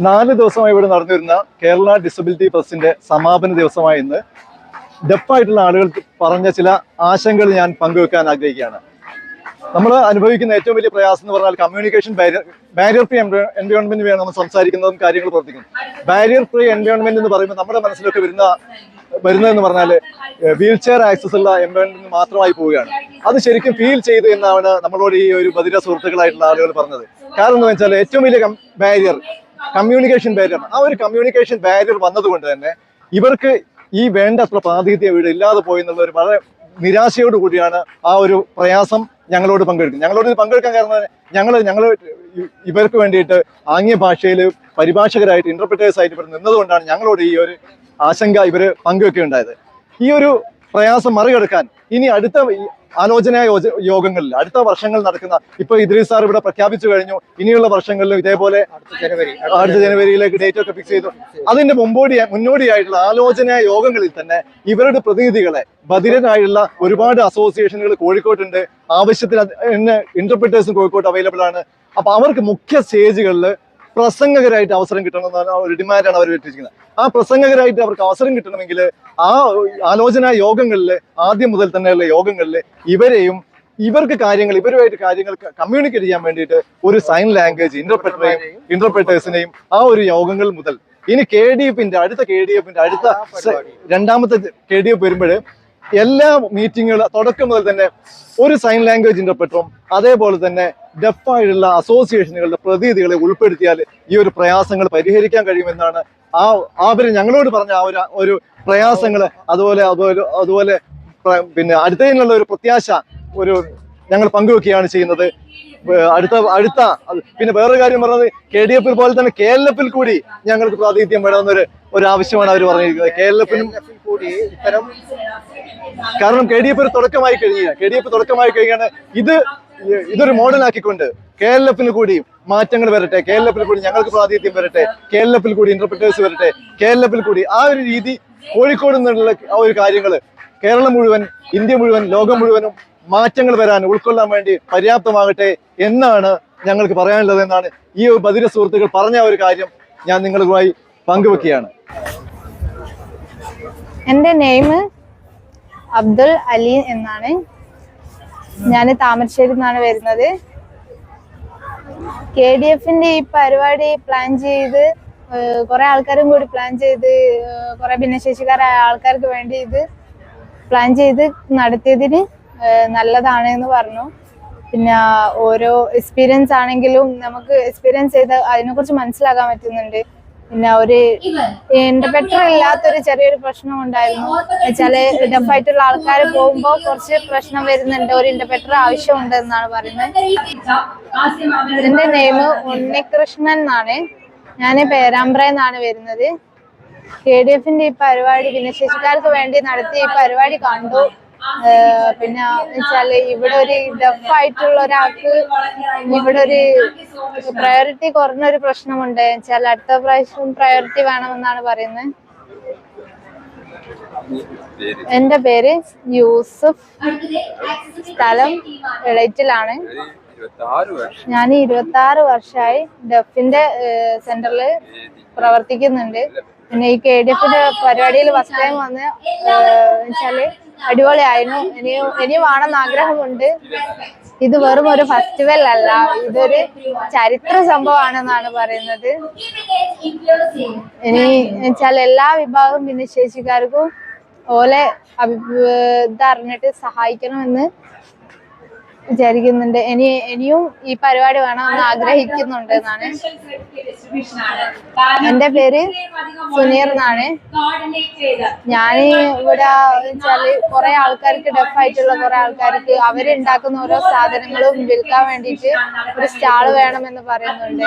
4 ദിവസമായി ഇവിടെ നടന്നിരുന്ന കേരള ഡിസബിലിറ്റി ഫെസ്റ്റിന്റെ സമാപന ദിവസമായ ഇന്ന് ഡെഫായിട്ടുള്ള ആളുകൾക്ക് പറഞ്ഞ ചില ആശങ്കകൾ ഞാൻ പങ്കുവെക്കാൻ ആഗ്രഹിക്കുകയാണ്. നമ്മൾ അനുഭവിക്കുന്ന ഏറ്റവും വലിയ പ്രയാസം എന്ന് പറഞ്ഞാൽ കമ്മ്യൂണിക്കേഷൻ ബാരിയർ ഫ്രീ എൻവയോൺമെന്റ് വേണം നമ്മൾ സംസാരിക്കുന്നതും കാര്യങ്ങൾ പ്രവർത്തിക്കുന്നു. ബാരിയർ ഫ്രീ എൻവയോൺമെന്റ് എന്ന് പറയുമ്പോൾ നമ്മുടെ മനസ്സിലൊക്കെ വരുന്നതെന്ന് പറഞ്ഞാൽ വീൽ ചെയർ ആക്സസ് ഉള്ള എൻവയോൺമെന്റ് മാത്രമായി പോവുകയാണ്. അത് ശരിക്കും ഫീൽ ചെയ്ത് എന്നാണ് നമ്മളോട് ഈ ഒരു ബധിര സുഹൃത്തുക്കളായിട്ടുള്ള ആളുകൾ പറഞ്ഞത്. കാരണം എന്ന് വെച്ചാൽ ഏറ്റവും വലിയ ബാരിയർ കമ്മ്യൂണിക്കേഷൻ ബാരിയർ. ആ ഒരു കമ്മ്യൂണിക്കേഷൻ ബാരിയർ വന്നതുകൊണ്ട് തന്നെ ഇവർക്ക് ഈ വേണ്ടത്ര പ്രാതിനിധ്യം ഇവിടെ ഇല്ലാതെ പോയി എന്നുള്ള ഒരു വളരെ നിരാശയോട് കൂടിയാണ് ആ ഒരു പ്രയാസം ഞങ്ങളോട് പങ്കെടുക്കാൻ കാരണം ഞങ്ങൾ ഇവർക്ക് വേണ്ടിയിട്ട് ആംഗ്യ ഭാഷയിൽ പരിഭാഷകരായിട്ട് ഇന്റർപ്രിറ്റേഴ്സ് ആയിട്ട് ഇവർ നിന്നതുകൊണ്ടാണ് ഞങ്ങളോട് ഈ ഒരു ആശങ്ക ഇവർ പങ്കുവെക്കുകയുണ്ടായത്. ഈ ഒരു പ്രയാസം മറികടക്കാൻ ഇനി അടുത്ത ആലോചനാ യോഗങ്ങളിൽ അടുത്ത വർഷങ്ങൾ നടക്കുന്ന ഇപ്പൊ ഇദ്രീസ് സാർ ഇവിടെ പ്രഖ്യാപിച്ചു കഴിഞ്ഞു. ഇനിയുള്ള വർഷങ്ങളിലും ഇതേപോലെ അടുത്ത ജനുവരിയിലേക്ക് ഡേറ്റ് ഒക്കെ ഫിക്സ് ചെയ്തു. അതിന്റെ മുന്നോടിയായിട്ടുള്ള ആലോചനാ യോഗങ്ങളിൽ തന്നെ ഇവരുടെ പ്രതിനിധികളെ ബധിരനായുള്ള ഒരുപാട് അസോസിയേഷനുകൾ കോഴിക്കോട്ടുണ്ട്. ആവശ്യത്തിന് ഇന്റർപ്രിറ്റേഴ്സും കോഴിക്കോട്ട് അവൈലബിൾ ആണ്. അപ്പൊ അവർക്ക് മുഖ്യ സ്റ്റേജുകളിൽ പ്രസംഗകരായിട്ട് അവസരം കിട്ടണമെന്നാണ് ഒരു ഡിമാൻഡാണ് അവർ വെച്ചിരിക്കുന്നത്. ആ പ്രസംഗകരായിട്ട് അവർക്ക് അവസരം കിട്ടണമെങ്കിൽ ആ ആലോചനാ യോഗങ്ങളിൽ ആദ്യം മുതൽ തന്നെയുള്ള യോഗങ്ങളിൽ ഇവർക്ക് ഇവരുമായിട്ട് കാര്യങ്ങൾ കമ്മ്യൂണിക്കേറ്റ് ചെയ്യാൻ വേണ്ടിയിട്ട് ഒരു സൈൻ ലാംഗ്വേജ് ഇന്റർപ്രറ്റേഴ്സിനെയും ആ ഒരു യോഗങ്ങൾ മുതൽ ഇനി അടുത്ത രണ്ടാമത്തെ KDF വരുമ്പോൾ എല്ലാ മീറ്റിങ്ങുകളും തുടക്കം മുതൽ തന്നെ ഒരു സൈൻ ലാംഗ്വേജ് ഇന്റർപ്രറ്ററും അതേപോലെ തന്നെ ഡെഫായിട്ടുള്ള അസോസിയേഷനുകളുടെ പ്രതിനിധികളെ ഉൾപ്പെടുത്തിയാൽ ഈ ഒരു പ്രയാസങ്ങൾ പരിഹരിക്കാൻ കഴിയുമെന്നാണ് അവര് ഞങ്ങളോട് പറഞ്ഞ ആ ഒരു പ്രയാസങ്ങൾ അതുപോലെ പിന്നെ അടുത്തതിനുള്ള ഒരു പ്രത്യാശ ഞങ്ങൾ പങ്കുവെക്കുകയാണ് ചെയ്യുന്നത്. അടുത്ത പിന്നെ വേറൊരു കാര്യം പറഞ്ഞത് KDF പോലെ തന്നെ KLF കൂടി ഞങ്ങൾക്ക് പ്രാതിനിധ്യം വേണമെന്നൊരു ആവശ്യമാണ് അവർ പറഞ്ഞിരിക്കുന്നത്. KLF കൂടി കാരണം KDF തുടക്കമായി കഴിഞ്ഞാണ് ഇതൊരു മോഡലാക്കിക്കൊണ്ട് KLF കൂടി മാറ്റങ്ങൾ വരട്ടെ, KLF കൂടി ഞങ്ങൾക്ക് പ്രാതിനിധ്യം വരട്ടെ, KLF കൂടി ഇന്റർപ്രിറ്റേഴ്സ് വരട്ടെ, KLF കൂടി ആ ഒരു രീതി കോഴിക്കോട് നിന്നുള്ള ആ ഒരു കാര്യങ്ങൾ കേരളം മുഴുവൻ, ഇന്ത്യ മുഴുവൻ, ലോകം മുഴുവനും മാറ്റങ്ങൾ വരാൻ ഉൾക്കൊള്ളാൻ വേണ്ടി പര്യാപ്തമാകട്ടെ എന്നാണ് ഞങ്ങൾക്ക് പറയാനുള്ളത് എന്നാണ് ഈ ബധിര സുഹൃത്തുക്കൾ പറഞ്ഞ ഒരു കാര്യം ഞാൻ നിങ്ങളുമായി പങ്കുവെക്കുകയാണ്. എൻ്റെ നെയിം അബ്ദുൽ അലി എന്നാണ്. ഞാൻ താമരശ്ശേരി നിന്നാണ് വരുന്നത്. KDFന്റെ ഈ പരിപാടി പ്ലാൻ ചെയ്ത് കുറെ ആൾക്കാരും കൂടി പ്ലാൻ ചെയ്ത് കുറെ ഭിന്നശേഷിക്കാരായ ആൾക്കാർക്ക് വേണ്ടി ഇത് പ്ലാൻ ചെയ്ത് നടത്തിയതിന് നല്ലതാണ് എന്ന് പറഞ്ഞു. പിന്നെ ഓരോ എക്സ്പീരിയൻസ് ആണെങ്കിലും നമുക്ക് എക്സ്പീരിയൻസ് ചെയ്ത് അതിനെക്കുറിച്ച് മനസ്സിലാക്കാൻ പറ്റുന്നുണ്ട്. പിന്നെ ഒരു ഇന്റർപ്രറ്റർ ഇല്ലാത്തൊരു ചെറിയൊരു പ്രശ്നം ഉണ്ടായിരുന്നു. വെച്ചാല് ഡെഫായിട്ടുള്ള ആൾക്കാർ പോകുമ്പോൾ കുറച്ച് പ്രശ്നം വരുന്നുണ്ട്. ഒരു ഇന്റർപ്രറ്റർ ആവശ്യമുണ്ട് എന്നാണ് പറയുന്നത്. എന്റെ നെയിം ഉണ്ണികൃഷ്ണൻ എന്നാണ്. ഞാൻ പേരാമ്പ്രന്നാണ് വരുന്നത്. KDFന്റെ ഈ പരിപാടി ഭിന്നശേഷിക്കാർക്ക് വേണ്ടി നടത്തി ഈ പരിപാടി കണ്ടു. പിന്നെ വെച്ചാല് ഇവിടെ ഒരു ഡെഫായിട്ടുള്ള ഒരാൾക്ക് ഇവിടെ ഒരു പ്രയോറിറ്റി കുറഞ്ഞൊരു പ്രശ്നമുണ്ട്. വെച്ചാൽ അടുത്ത പ്രാവശ്യം പ്രയോറിറ്റി വേണമെന്നാണ് പറയുന്നത്. എന്റെ പേര് യൂസഫ്, സ്ഥലം ഇളയിറ്റിലാണ്. ഞാൻ 26 വർഷമായി ഡെഫിന്റെ സെന്ററിൽ പ്രവർത്തിക്കുന്നുണ്ട്. പിന്നെ ഈ KDFന്റെ പരിപാടിയിൽ ഫസ്റ്റ് ടൈം വന്ന് വെച്ചാല് അടിപൊളിയായിരുന്നു. ഇനി വേണമെന്ന് ആഗ്രഹമുണ്ട്. ഇത് വെറും ഒരു ഫെസ്റ്റിവൽ അല്ല, ഇതൊരു ചരിത്ര സംഭവമാണെന്നാണ് പറയുന്നത്. ഇനി വെച്ചാൽ എല്ലാ വിഭാഗം ഭിന്നശേഷിക്കാർക്കും ഓലെ ഇതറിഞ്ഞിട്ട് സഹായിക്കണമെന്ന് വിചാരിക്കുന്നുണ്ട്. ഇനിയും ഈ പരിപാടി വേണമെന്ന് ആഗ്രഹിക്കുന്നുണ്ട് എന്നാണ്. എന്റെ പേര് സുനീർ എന്നാണ്. ഞാൻ ഇവിടെ വെച്ചാല് കുറെ ആൾക്കാർക്ക് ഡെഫായിട്ടുള്ള കുറെ ആൾക്കാർക്ക് അവരുണ്ടാക്കുന്ന ഓരോ സാധനങ്ങളും വിൽക്കാൻ വേണ്ടിയിട്ട് ഒരു സ്റ്റാള് വേണമെന്ന് പറയുന്നുണ്ട്.